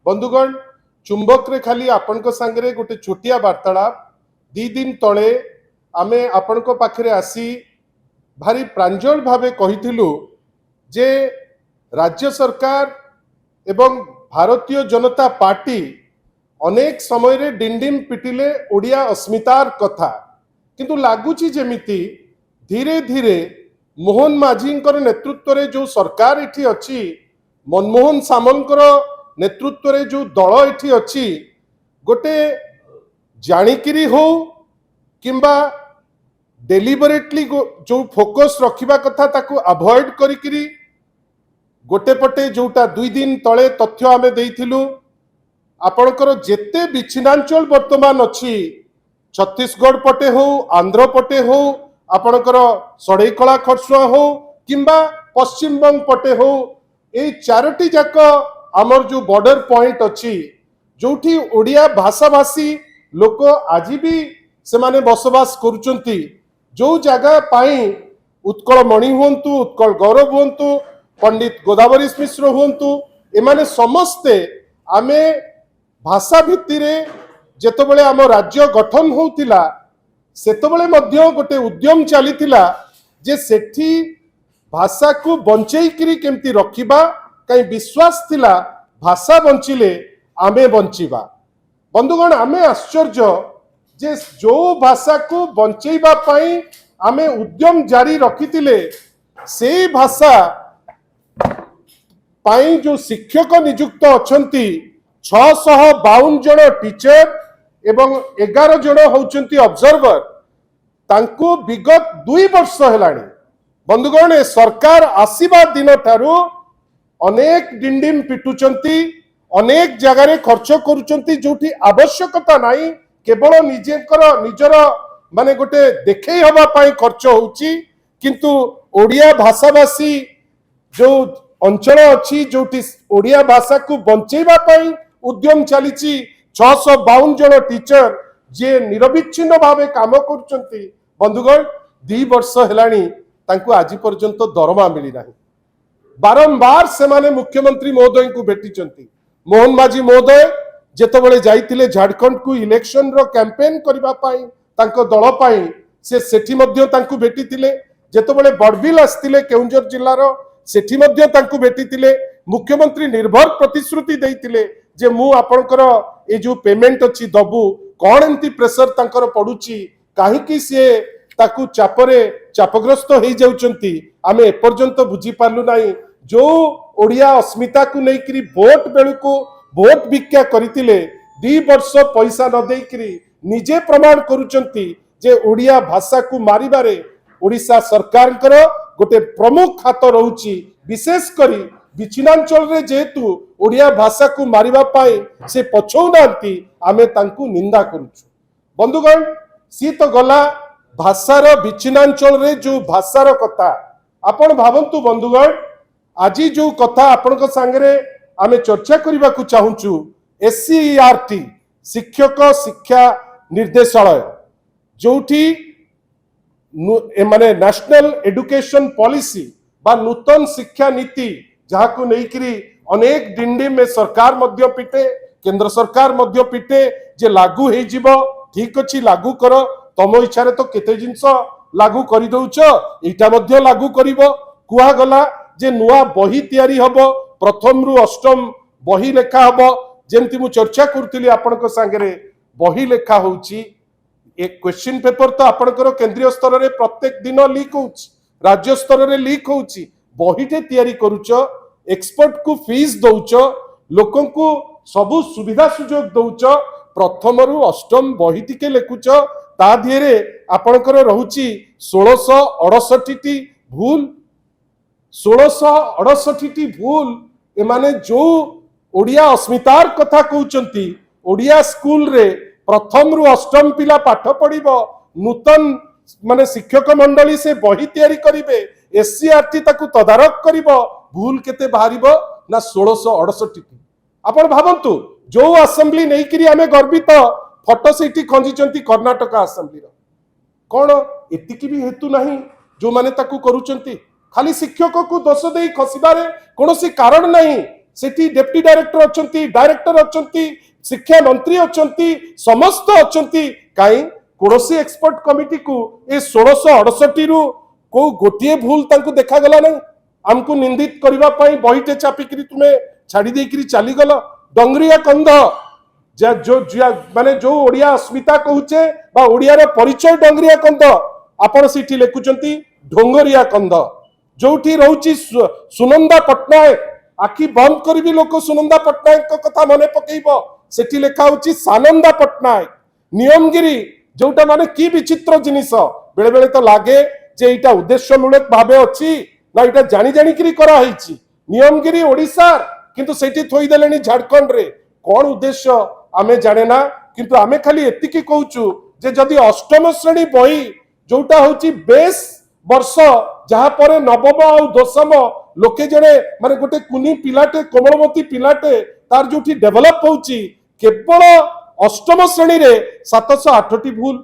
बंधुगण चुंबक रे खाली आपण सांगे गोटे छोटिया वार्तालाप 2 दिन तले आमे आपण पाखरे आसी भारी प्रांजल भावे कहिथिलु जे राज्य सरकार एवं भारतीय जनता पार्टी अनेक समय रे डिंडिम पिटिले ओडिया अस्मितार कथा किंतु लागुची जेमिति धीरे धीरे मोहन माझी नेतृत्व रे जो सरकार इठी अछि मनमोहन सामंतर नेतृत्व रे जो दल इठी अछि गोटे जानिकिरी हो किंबा डेलिबरेटली जो फोकस रखिबा कथा ताकू अवॉइड करिकिरी गोटे पटे जोटा 2 दिन तले तथ्य आमे देइथिलु आपणकर जेते विच्छिन्नांचल वर्तमान अछि छत्तीसगढ़ पटे हो आंध्र पटे हो आपणकर सड़ईकला खरसुआ हो किंबा पश्चिम बंग पटे हो ए चारोटी जाक आमर जो बॉर्डर पॉइंट अच्छी जोठी ओडिया भाषा भाषी लोक आज भी से माने बसवास करुचंती जो जगह पाई उत्कल मणि हुंतु उत्कल गौरव हुंतु पंडित गोदावरी मिश्र हुंतु एमाने समस्ते आमे भाषा भित्ति रे जेतबेले आम राज्य गठन होउतिला सेतबेले मध्य गोटे उद्यम चलीथिला जे सेठी भाषा को बंचेइकिरी केमती रखिबा कहीं विश्वास थिला भाषा बंचिले आमे बंचिबा। बंधुगण आमे आश्चर्य जे जो भाषा को बंचेइबा पाई आमे उद्यम जारी रखिथिले से भाषा पाई जो शिक्षक नियुक्त अछंती 652 जन टीचर एवं 11 जन होचंती ऑब्जर्वर तांको विगत 2 वर्ष हेलाणी। बंधुगण ए सरकार आसीबा दिन ठारू अनेक डिंडिम पिटुचंती अनेक जगार खर्च करुचंती जोठी आवश्यकता नाही केवल निजर माने गोटे देखे हवा पाई खर्च होउची किंतु ओडिया भाषाभाषी जो अंचल अच्छी जोठी ओडिया भाषा को बंचेबा पाई उद्यम चलीची 652 जन टीचर जे निरविच्छिन्न भावे काम करुचंती। बंधुगण 2 वर्ष हेलाणी तांको आज पर्यंत दरमा मिली नाही। बारंबार से माने मुख्यमंत्री महोदय को भेटिचंती। मोहन माझी महोदय जेतबेले जाइतिले झारखंड को इलेक्शन रो कैंपेन करबा पाई तांको दल पाई से सेठी मध्ये तांको भेटितिले। जेतबेले बड़बिल आस्तिले केउंझर जिल्ला रो सेठी मध्ये तांको भेटितिले। मुख्यमंत्री निर्भर प्रतिश्रुति देइतिले जे मु आपनकर ए जो पेमेंट अछि दबु कोन एंती प्रेशर तांकर पडुची काहे कि से ताकू चापरे चापग्रस्त हो जाउचंती आमे एपर्यंत बुझी पारलु नाही। जो ओडिया अस्मिता को लेकरी वोट बेलू को वोट भिक्षा करथिले 2 वर्ष पैसा न देकरी निजे प्रमाण करुचंती जे ओडिया भाषा को मारिबारे ओडिशा सरकार गोटे प्रमुख हाथ रहुची। विशेष करी विच्छिन्नांचल रे जेतु ओडिया भाषा को मारिबा पाई से पछौनांती आमे तांकू निंदा करूछु। बंधुगण सी तो गला भाषार विच्छिन्नांचल रे जो भाषार कथा आपण भावंतु। बंधुगण आज जो कथा आपण सांगरे आमे चर्चा करबा को चाहूचु SCERT शिक्षक शिक्षा निर्देशालय जोठी माने नेशनल एजुकेशन पॉलिसी बा नूतन शिक्षा नीति जहाँ को लेकरी अनेक डिंडिम में सरकार मध्य पिटे केंद्र सरकार मध्य पिटे जे लागू हो जीवो ठीक अच्छी लागू कर तम इच्छा तो केते जिंस लागू कर दउछ एटा मध्य लागू करिवो कुआ गला जे नुआ बही तयारी हबो प्रथम रु अष्टम बही लेखा हबो जेमती मु चर्चा करथिली आपनक संगरे बही लेखा होउची एक क्वेश्चन पेपर तो आपनकर केंद्रीय स्तर रे प्रत्येक दिन लीक होउची राज्य स्तर रे लीक होउची बहीटे तयारी करूच एक्सपर्ट को फीस दउच लोकन को सबु सुविधा सुजोग दउच प्रथम रु अष्टम बही टिके लेखुच ता धिरे आपनकर रहुची 1668 टी भूल 1668 टी भूल एमाने जो ओडिया अस्मितार कथा कहउचंती ओडिया स्कूल रे प्रथम रु अष्टम पिला पाठ पढ़िबो नूतन माने शिक्षक मंडली से बही तैयारी करिवे SCERT ताकू तदारक करिवो भूल केते बाहरिबो ना 1668 टी। आपण भावंतु जो असेंबली नै करी आमे गर्वित फोटो सेठी खंजीचंती कर्नाटक असेंबली रो कोन एतिकी भी हेतु नाही जो माने ताकू करूचंती खाली शिक्षक को दोष देई खसिबारे कोनोसी कारण नहीं सेठी डेप्टी डायरेक्टर अच्छंती, डायरेक्टर अच्छंती, शिक्षा मंत्री अच्छंती, समस्त अच्छंती। काई कोनोसी एक्सपर्ट कमिटी को ए 1668 रु को गोटिए भूल तांको देखा गला नहीं। हमको निंदित करबा पई बहिटे चापिकरी तुमे छाड़ी देकरी चली गल। डंगरिया कंध माने जो ओडिया अस्मिता कहूचे बा ओडिया रे परिचय डंगरिया कंध, आपण सिठी लेखुचंती ढोंगरिया कंध, जोठी रहउची सुनंदा पटनायक। आखि बंद करी लोक सुनंदा पटनायक को कथा मने पकेइबो, सेठी लेखा होची सानंदा पटनायक। नियमगिरी जोटा माने की विचित्र जिनिस, बेले बेले तो लागे जे एटा उद्देश्यमूलक भाबे अछि ना एटा जानी जानी करी करा हैछि। नियमगिरी ओडिसा किंतु सेठी थोई देलेनी झारखंड रे, कोन उद्देश्य आमे जाने ना। किंतु आमे खाली एतिकी कहूचु जे जदि अष्टम श्रेणी बही जोटा होची बेस वर्ष जहा पर नवम और दशम लोके जने माने गोटे कुनी पिलाटे कोमलमती पिलाटे तार जोठी डेवलप होची केवल अष्टम श्रेणी रे 708 भूल।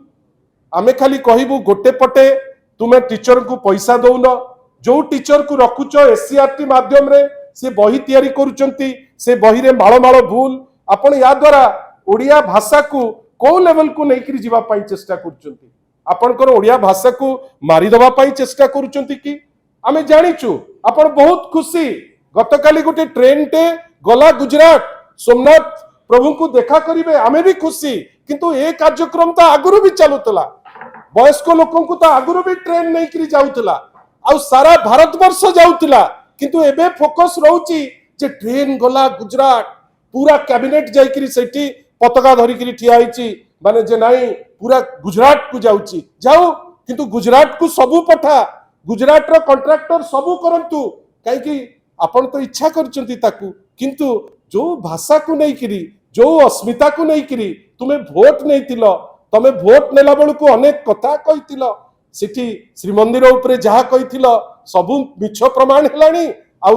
आमे खाली कहबू गोटे पटे तुमे टीचर को पैसा दौन, जो टीचर को रखुच एससीआरटी माध्यम रे से बही तैयारी करूचंती, से बही रे माळ माळ भूल। आपण या द्वारा ओडिया भाषा को को लेवल को नेकरी जीवा पाई चेष्टा करूचंती। आपनकर ओडिया भाषा को मारी दबा पाई चेष्टा करूचंती कि आमे जानिचु। आपण बहुत खुशी गतकाली गोटे ट्रेन टे गला गुजरात सोमनाथ प्रभु को देखा करिवे, आमे भी खुशी। किंतु ए कार्यक्रम तो आगुरु भी चलुतला, वयस्क लोकन को तो आगुरु भी ट्रेन नहीं करी जाउतला, आ सारा भारत वर्ष जाउतला। किंतु एबे फोकस रहउची जे ट्रेन गला गुजरात, पूरा कैबिनेट जाइकरी सेठी पताका धरिकरी ठिया होईची, माने जे नाही पूरा गुजरात को जाउची जाऊ। किंतु गुजरात को सबु पठा, गुजरात रो कॉन्ट्रैक्टर सबु करंतु, काई कि आपण तो इच्छा करचंती ताकू। किंतु जो भाषा को नहीं करी, जो अस्मिता को नहीं करी तुमे भोट नहीं थिलो, तमे भोट नेला बेलू को अनेक कथा कहिथिलो, सेठी श्रीमंदिर उपरे जहा कहिथिलो सबु मिछ प्रमाण हेलानी। आ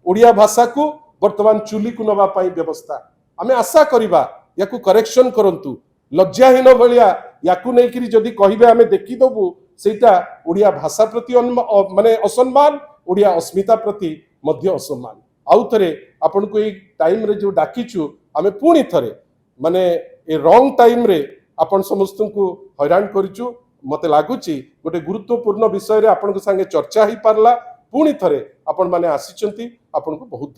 ओडिया भाषा को वर्तमान चुली को नवा पाई व्यवस्था आमे आशा करिबा, याकू करेक्शन करंतु। लज्जाहीन भलिया याकू नहीं करी जदि कहिबे आमे देखि दबु, सेटा ओडिया भाषा प्रति माने असम्मान, ओडिया अस्मिता प्रति मध्य असम्मान। आउ थरे आपन को ए टाइम रे जो डाकिचु आमे पुणी थरे माने ए रॉन्ग टाइम रे आपन समस्त को हैरान करिचु। मते लागुची गोटे गुरुत्वपूर्ण विषय रे आपन को संगे चर्चा ही पारला। पुणी थरे आपन माने आसीचंती, आपन को बहुत